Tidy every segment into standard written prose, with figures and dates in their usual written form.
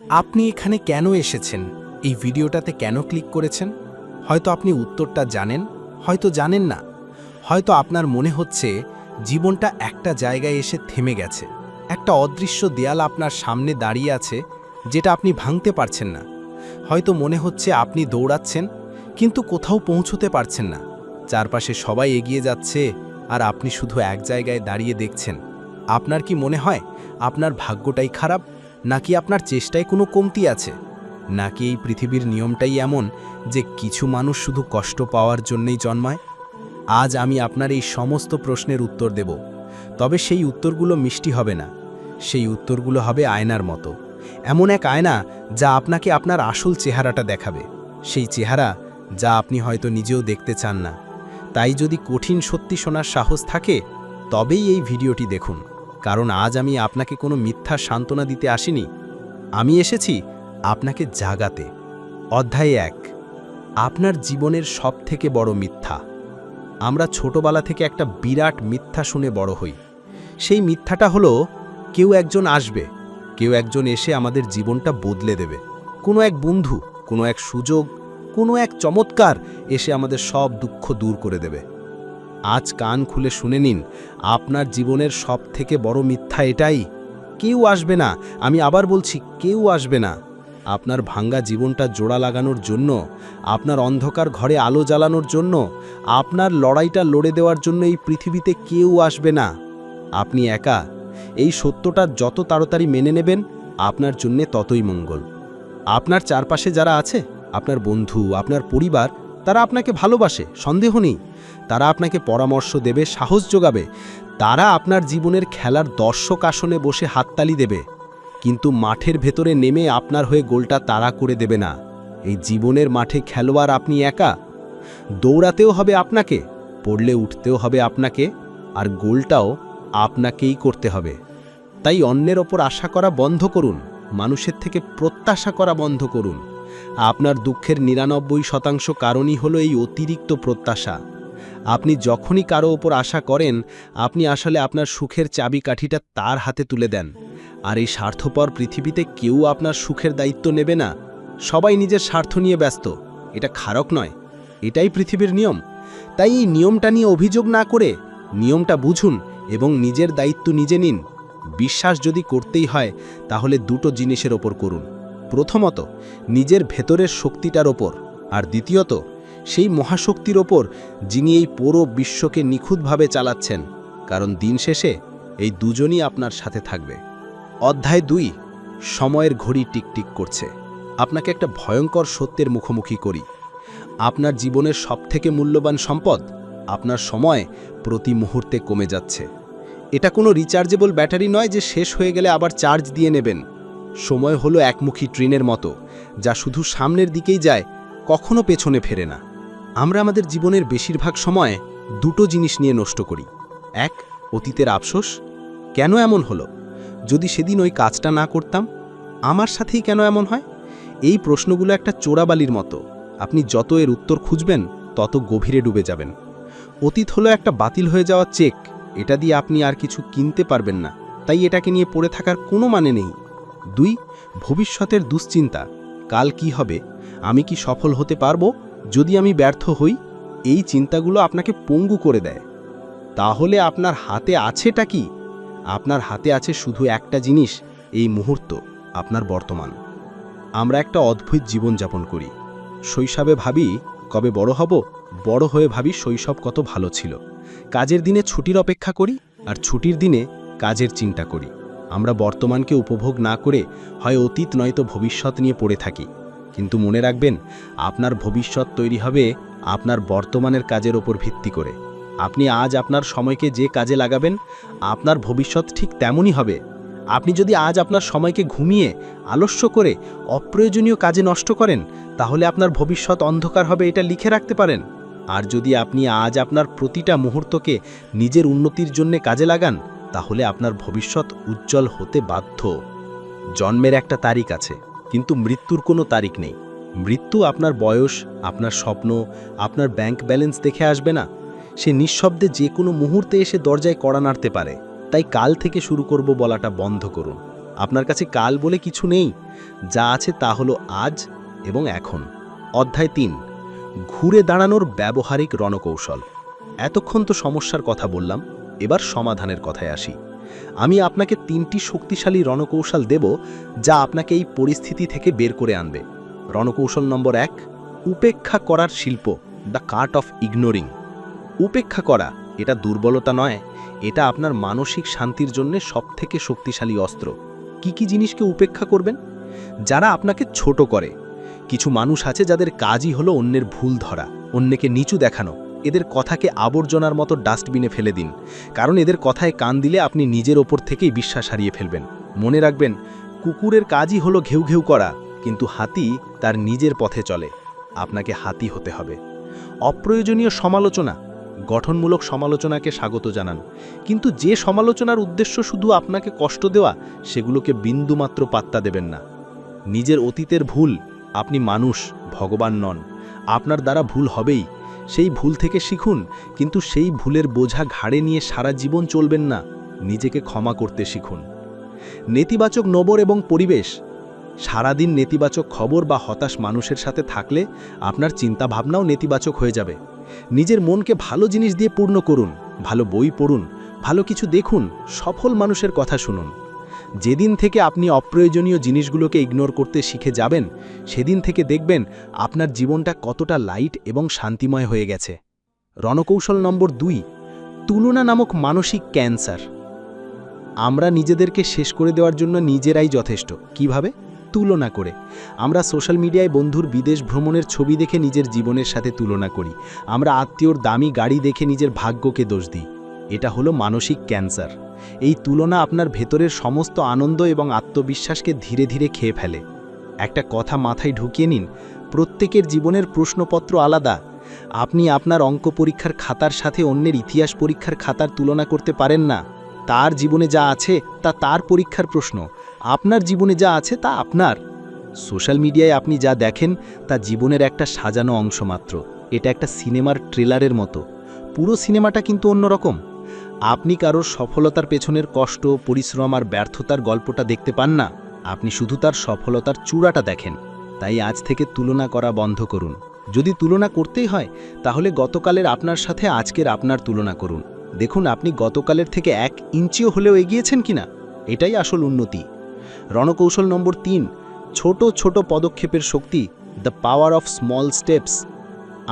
আপনি এখানে কেন এসেছেন? এই ভিডিওটাতে কেন ক্লিক করেছেন? হয়তো আপনি উত্তরটা জানেন, হয়তো জানেন না। হয়তো আপনার মনে হচ্ছে জীবনটা একটা জায়গায় এসে থেমে গেছে। একটা অদৃশ্য দেয়াল আপনার সামনে দাঁড়িয়ে আছে, যেটা আপনি ভাঙতে পারছেন না। হয়তো মনে হচ্ছে আপনি দৌড়াচ্ছেন, কিন্তু কোথাও পৌঁছতে পারছেন না। চারপাশে সবাই এগিয়ে যাচ্ছে, আর আপনি শুধু এক জায়গায় দাঁড়িয়ে দেখছেন। আপনার কি মনে হয় আপনার ভাগ্যটাই খারাপ, নাকি আপনার চেষ্টায় কোনো কমতি আছে? নাকি এই পৃথিবীর নিয়মটাই এমন যে কিছু মানুষ শুধু কষ্ট পাওয়ার জন্যই জন্মায়? আজ আমি আপনার এই সমস্ত প্রশ্নের উত্তর দেব। তবে সেই উত্তরগুলো মিষ্টি হবে না। সেই উত্তরগুলো হবে আয়নার মতো। এমন এক আয়না যা আপনাকে আপনার আসল চেহারাটা দেখাবে। সেই চেহারা যা আপনি হয়তো নিজেও দেখতে চান না। তাই যদি কঠিন সত্যি শোনার সাহস থাকে, তবেই এই ভিডিওটি দেখুন। কারণ আজ আমি আপনাকে কোনো মিথ্যা সান্ত্বনা দিতে আসিনি। আমি এসেছি আপনাকে জাগাতে। অধ্যায় ১। আপনার জীবনের সবথেকে বড় মিথ্যা। আমরা ছোটবেলা থেকে একটা বিরাট মিথ্যা শুনে বড় হই। সেই মিথ্যাটা হলো, কেউ একজন আসবে, কেউ একজন এসে আমাদের জীবনটা বদলে দেবে। কোনো এক বন্ধু, কোনো এক সুযোগ, কোনো এক চমৎকার এসে আমাদের সব দুঃখ দূর করে দেবে। আজ কান খুলে শুনে নিন, আপনার জীবনের সবথেকে বড় মিথ্যা এটাই: কেউ আসবে না। আমি আবার বলছি, কেউ আসবে না। আপনার ভাঙ্গা জীবনটা জোড়া লাগানোর জন্য, আপনার অন্ধকার ঘরে আলো জ্বালানোর জন্য, আপনার লড়াইটা লড়ে দেওয়ার জন্য এই পৃথিবীতে কেউ আসবে না। আপনি একা। এই সত্যটা যত তাড়াতাড়ি মেনে নেবেন, আপনার জন্যে ততই মঙ্গল। আপনার চারপাশে যারা আছে, আপনার বন্ধু, আপনার পরিবার, তারা আপনাকে ভালোবাসে, সন্দেহ নেই। তারা আপনাকে পরামর্শ দেবে, সাহস যোগাবে। তারা আপনার জীবনের খেলার দর্শক আসনে বসে হাততালি দেবে। কিন্তু মাঠের ভেতরে নেমে আপনার হয়ে গোলটা তারা করে দেবে না। এই জীবনের মাঠে খেলোয়াড় আপনি একা। দৌড়াতেও হবে আপনাকে, পড়লে উঠতেও হবে আপনাকে, আর গোলটাও আপনাকেই করতে হবে। তাই অন্যের ওপর আশা করা বন্ধ করুন, মানুষের থেকে প্রত্যাশা করা বন্ধ করুন। আপনার দুঃখের ৯৯% কারণই হলো এই অতিরিক্ত প্রত্যাশা। আপনি যখনই কারো ওপর আশা করেন, আপনি আসলে আপনার সুখের চাবিকাঠিটা তার হাতে তুলে দেন। আর এই স্বার্থপর পৃথিবীতে কেউ আপনার সুখের দায়িত্ব নেবে না। সবাই নিজের স্বার্থ নিয়ে ব্যস্ত। এটা খারাপ নয়, এটাই পৃথিবীর নিয়ম। তাই এই নিয়মটা নিয়ে অভিযোগ না করে নিয়মটা বুঝুন এবং নিজের দায়িত্ব নিজে নিন। বিশ্বাস যদি করতেই হয়, তাহলে দুটো জিনিসের ওপর করুন। প্রথমত, নিজের ভেতরের শক্তিটার ওপর, আর দ্বিতীয়ত, সেই মহাশক্তির ওপর যিনি এই পুরো বিশ্বকে নিখুঁতভাবে চালাচ্ছেন। কারণ দিন শেষে এই দুজনই আপনার সাথে থাকবে। অধ্যায় ২। সময়ের ঘড়ি টিকটিক করছে। আপনাকে একটা ভয়ঙ্কর সত্যের মুখোমুখি করি। আপনার জীবনের সবথেকে মূল্যবান সম্পদ, আপনার সময়, প্রতি মুহূর্তে কমে যাচ্ছে। এটা কোনো রিচার্জেবল ব্যাটারি নয় যে শেষ হয়ে গেলে আবার চার্জ দিয়ে নেবেন। সময় হলো একমুখী ট্রেনের মতো, যা শুধু সামনের দিকেই যায়, কখনো পেছনে ফেরে না। আমরা আমাদের জীবনের বেশিরভাগ সময় দুটো জিনিস নিয়ে নষ্ট করি। এক, অতীতের আফসোস। কেন এমন হলো? যদি সেদিন ওই কাজটা না করতাম, আমার সাথেই কেন এমন হয়? এই প্রশ্নগুলো একটা চোরাবালির মতো। আপনি যত এর উত্তর খুঁজবেন, তত গভীরে ডুবে যাবেন। অতীত হলো একটা বাতিল হয়ে যাওয়া চেক। এটা দিয়ে আপনি আর কিছু কিনতে পারবেন না, তাই এটাকে নিয়ে পড়ে থাকার কোনো মানে নেই। ২, ভবিষ্যতের দুশ্চিন্তা। কাল কি হবে? আমি কি সফল হতে পারবো যদি আমি ব্যর্থ হই? এই চিন্তাগুলো আপনাকে পঙ্গু করে দেয়। তাহলে আপনার হাতে আছেটা কি? আপনার হাতে আছে শুধু একটা জিনিস, এই মুহূর্ত, আপনার বর্তমান। আমরা একটা অদ্ভুত জীবনযাপন করি। শৈশবে ভাবি কবে বড় হব, বড় হয়ে ভাবি শৈশব কত ভালো ছিল। কাজের দিনে ছুটির অপেক্ষা করি, আর ছুটির দিনে কাজের চিন্তা করি। আমরা বর্তমানকে উপভোগ না করে হয় অতীত নয়তো ভবিষ্যৎ নিয়ে পড়ে থাকি। কিন্তু মনে রাখবেন, আপনার ভবিষ্যৎ তৈরি হবে আপনার বর্তমানের কাজের ওপর ভিত্তি করে। আপনি আজ আপনার সময়কে যে কাজে লাগাবেন, আপনার ভবিষ্যৎ ঠিক তেমনই হবে। আপনি যদি আজ আপনার সময়কে ঘুমিয়ে, আলস্য করে, অপ্রয়োজনীয় কাজে নষ্ট করেন, তাহলে আপনার ভবিষ্যৎ অন্ধকার হবে, এটা লিখে রাখতে পারেন। আর যদি আপনি আজ আপনার প্রতিটা মুহূর্তকে নিজের উন্নতির জন্য কাজে লাগান, তাহলে আপনার ভবিষ্যৎ উজ্জ্বল হতে বাধ্য। জন্মের একটা তারিখ আছে, কিন্তু মৃত্যুর কোনো তারিখ নেই। মৃত্যু আপনার বয়স, আপনার স্বপ্ন, আপনার ব্যাংক ব্যালেন্স দেখে আসবে না। সে নিঃশব্দে যে কোনো মুহূর্তে এসে দরজায় কড়া নাড়তে পারে। তাই কাল থেকে শুরু করব বলাটা বন্ধ করুন। আপনার কাছে কাল বলে কিছু নেই, যা আছে তা হলো আজ এবং এখন। অধ্যায় 3, ঘুরে দাঁড়ানোর ব্যবহারিক রণকৌশল। এতক্ষণ তো সমস্যার কথা বললাম, এবার সমাধানের কথায় আসি। আমি আপনাকে 3টি শক্তিশালী রণকৌশল দেব, যা আপনাকে এই পরিস্থিতি থেকে বের করে আনবে। রণকৌশল নম্বর 1, উপেক্ষা করার শিল্প, দ্য আর্ট অফ ইগনোরিং। উপেক্ষা করা এটা দুর্বলতা নয়, এটা আপনার মানসিক শান্তির জন্য সবথেকে শক্তিশালী অস্ত্র। কি কি জিনিসকে উপেক্ষা করবেন? যারা আপনাকে ছোট করে। কিছু মানুষ আছে যাদের কাজই হলো অন্যের ভুল ধরা, অন্যকে নিচু দেখানো। এদের কথাকে আবর্জনার মতো ডাস্টবিনে ফেলে দিন, কারণ এদের কথায় কান দিলে আপনি নিজের ওপর থেকেই বিশ্বাস হারিয়ে ফেলবেন। মনে রাখবেন, কুকুরের কাজই হলো ঘেউ ঘেউ করা, কিন্তু হাতি তার নিজের পথে চলে। আপনাকে হাতি হতে হবে। অপ্রয়োজনীয় সমালোচনা, গঠনমূলক সমালোচনাকে স্বাগত জানান, কিন্তু যে সমালোচনার উদ্দেশ্য শুধু আপনাকে কষ্ট দেওয়া, সেগুলোকে বিন্দুমাত্র পাত্তা দেবেন না। নিজের অতীতের ভুল, আপনি মানুষ, ভগবান নন। আপনার দ্বারা ভুল হবেই, সেই ভুল থেকে শিখুন, কিন্তু সেই ভুলের বোঝা ঘাড়ে নিয়ে সারা জীবন চলবেন না। নিজেকে ক্ষমা করতে শিখুন। নেতিবাচক নবর এবং পরিবেশ, সারাদিন নেতিবাচক খবর বা হতাশ মানুষের সাথে থাকলে আপনার চিন্তাভাবনাও নেতিবাচক হয়ে যাবে। নিজের মনকে ভালো জিনিস দিয়ে পূর্ণ করুন, ভালো বই পড়ুন, ভালো কিছু দেখুন, সফল মানুষের কথা শুনুন। যেদিন থেকে আপনি অপ্রয়োজনীয় জিনিসগুলোকে ইগনোর করতে শিখে যাবেন, সেদিন থেকে দেখবেন আপনার জীবনটা কতটা লাইট এবং শান্তিময় হয়ে গেছে। রণকৌশল নম্বর 2, তুলনা নামক মানসিক ক্যান্সার। আমরা নিজেদেরকে শেষ করে দেওয়ার জন্য নিজেরাই যথেষ্ট। কিভাবে? তুলনা করে। আমরা সোশ্যাল মিডিয়ায় বন্ধুর বিদেশ ভ্রমণের ছবি দেখে নিজের জীবনের সাথে তুলনা করি। আমরা আত্মীয়র দামি গাড়ি দেখে নিজের ভাগ্যকে দোষ দিই। এটা হলো মানসিক ক্যান্সার। এই তুলনা আপনার ভেতরের সমস্ত আনন্দ এবং আত্মবিশ্বাসকে ধীরে ধীরে খেয়ে ফেলে। একটা কথা মাথায় ঢুকিয়ে নিন, প্রত্যেকের জীবনের প্রশ্নপত্র আলাদা। আপনি আপনার অঙ্ক পরীক্ষার খাতার সাথে অন্যের ইতিহাস পরীক্ষার খাতার তুলনা করতে পারেন না। তার জীবনে যা আছে তা তার পরীক্ষার প্রশ্ন, আপনার জীবনে যা আছে তা আপনার। সোশ্যাল মিডিয়ায় আপনি যা দেখেন তা জীবনের একটা সাজানো অংশ মাত্র। এটা একটা সিনেমার ট্রেলারের মতো। পুরো সিনেমাটা কিন্তু অন্যরকম। আপনি কারোর সফলতার পেছনের কষ্ট, পরিশ্রম আর ব্যর্থতার গল্পটা দেখতে পান না, আপনি শুধু তার সফলতার চূড়াটা দেখেন। তাই আজ থেকে তুলনা করা বন্ধ করুন। যদি তুলনা করতেই হয়, তাহলে গতকালের আপনার সাথে আজকের আপনার তুলনা করুন। দেখুন আপনি গতকালের থেকে 1 ইঞ্চিও হলেও এগিয়েছেন কিনা। এটাই আসল উন্নতি। রণকৌশল নম্বর 3, ছোট ছোট পদক্ষেপের শক্তি, the power of small steps.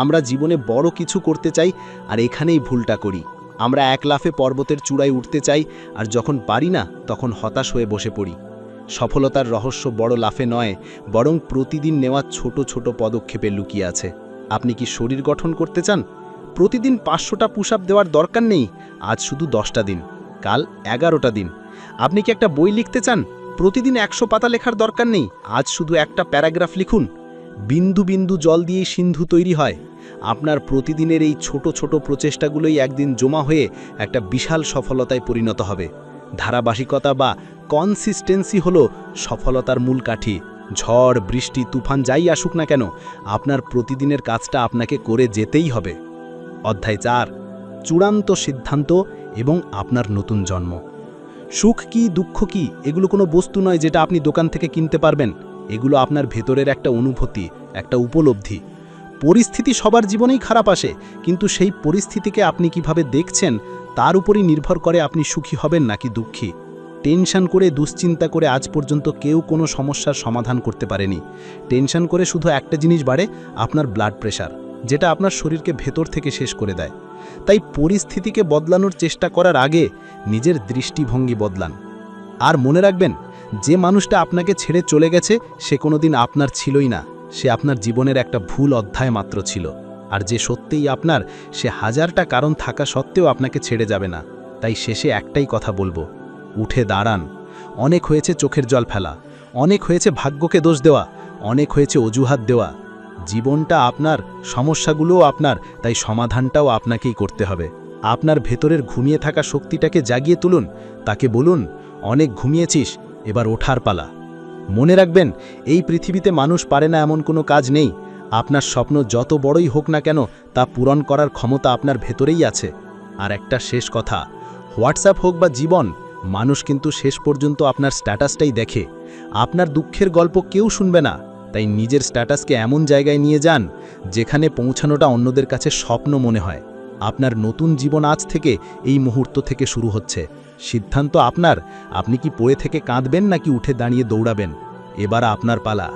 আমরা জীবনে বড় কিছু করতে চাই, আর এখানেই ভুলটা করি। আমরা এক লাফে পর্বতের চূড়ায় উঠতে চাই, আর যখন পারি না তখন হতাশ হয়ে বসে পড়ি। সফলতার রহস্য বড় লাফে নয়, বরং প্রতিদিন নেওয়া ছোট ছোট পদক্ষেপে লুকিয়ে আছে। আপনি কি শরীর গঠন করতে চান? প্রতিদিন 500টা পুশ আপ দেওয়ার দরকার নেই, আজ শুধু 10টা দিন, কাল 11টা দিন। আপনি কি একটা বই লিখতে চান? প্রতিদিন 100 পাতা লেখার দরকার নেই, আজ শুধু একটা প্যারাগ্রাফ লিখুন। বিন্দু বিন্দু জল দিয়েই সিন্ধু তৈরি হয়। আপনার প্রতিদিনের এই ছোট ছোট প্রচেষ্টাগুলোই একদিন জমা হয়ে একটা বিশাল সফলতায় পরিণত হবে। ধারাবাহিকতা বা কনসিস্টেন্সি হলো সফলতার মূল কাঠি। ঝড়, বৃষ্টি, তুফান যাই আসুক না কেন, আপনার প্রতিদিনের কাজটা আপনাকে করে যেতেই হবে। অধ্যায় 4, চূড়ান্ত সিদ্ধান্ত এবং আপনার নতুন জন্ম। সুখ কি, দুঃখ কি, এগুলো কোনো বস্তু নয় যেটা আপনি দোকান থেকে কিনতে পারবেন। এগুলো আপনার ভেতরের একটা অনুভূতি, একটা উপলব্ধি। পরিস্থিতি সবার জীবনেই খারাপ আসে, কিন্তু সেই পরিস্থিতিকে আপনি কিভাবে দেখছেন তার উপরই নির্ভর করে আপনি সুখী হবেন নাকি দুঃখী। টেনশন করে, দুশ্চিন্তা করে আজ পর্যন্ত কেউ কোনো সমস্যার সমাধান করতে পারেনি। টেনশন করে শুধু একটা জিনিস বাড়ে, আপনার ব্লাড প্রেশার, যেটা আপনার শরীরকে ভেতর থেকে শেষ করে দেয়। তাই পরিস্থিতিকে বদলানোর চেষ্টা করার আগে নিজের দৃষ্টিভঙ্গি বদলান। আর মনে রাখবেন, যে মানুষটা আপনাকে ছেড়ে চলে গেছে সে কোনোদিন আপনার ছিলই না, সে আপনার জীবনের একটা ভুল অধ্যায় মাত্র ছিল। আর যে সত্যিই আপনার, সে 1000টা কারণ থাকা সত্ত্বেও আপনাকে ছেড়ে যাবে না। তাই শেষে একটাই কথা বলবো, উঠে দাঁড়ান। অনেক হয়েছে চোখের জল ফেলা, অনেক হয়েছে ভাগ্যকে দোষ দেওয়া, অনেক হয়েছে অজুহাত দেওয়া। জীবনটা আপনার, সমস্যাগুলোও আপনার, তাই সমাধানটাও আপনাকেই করতে হবে। আপনার ভেতরের ঘুমিয়ে থাকা শক্তিটাকে জাগিয়ে তুলুন। তাকে বলুন, অনেক ঘুমিয়েছিস, এবার ওঠার পালা। মনে রাখবেন, এই পৃথিবীতে মানুষ পারে না এমন কোনো কাজ নেই। আপনার স্বপ্ন যত বড়ই হোক না কেন, তা পূরণ করার ক্ষমতা আপনার ভেতরেই আছে। আর একটা শেষ কথা, হোয়াটসঅ্যাপ হোক বা জীবন, মানুষ কিন্তু শেষ পর্যন্ত আপনার স্ট্যাটাসটাই দেখে। আপনার দুঃখের গল্প কেউ শুনবে না, তাই নিজের স্ট্যাটাসকে এমন জায়গায় নিয়ে যান যেখানে পৌঁছানোটা অন্যদের কাছে স্বপ্ন মনে হয়। আপনার নতুন জীবন আজ থেকে এই মুহূর্ত থেকে শুরু হচ্ছে। সিদ্ধান্ত আপনার, আপনি কি পড়ে থেকে কাঁদবেন নাকি উঠে দাঁড়িয়ে দৌড়াবেন। এবার আপনার পালা।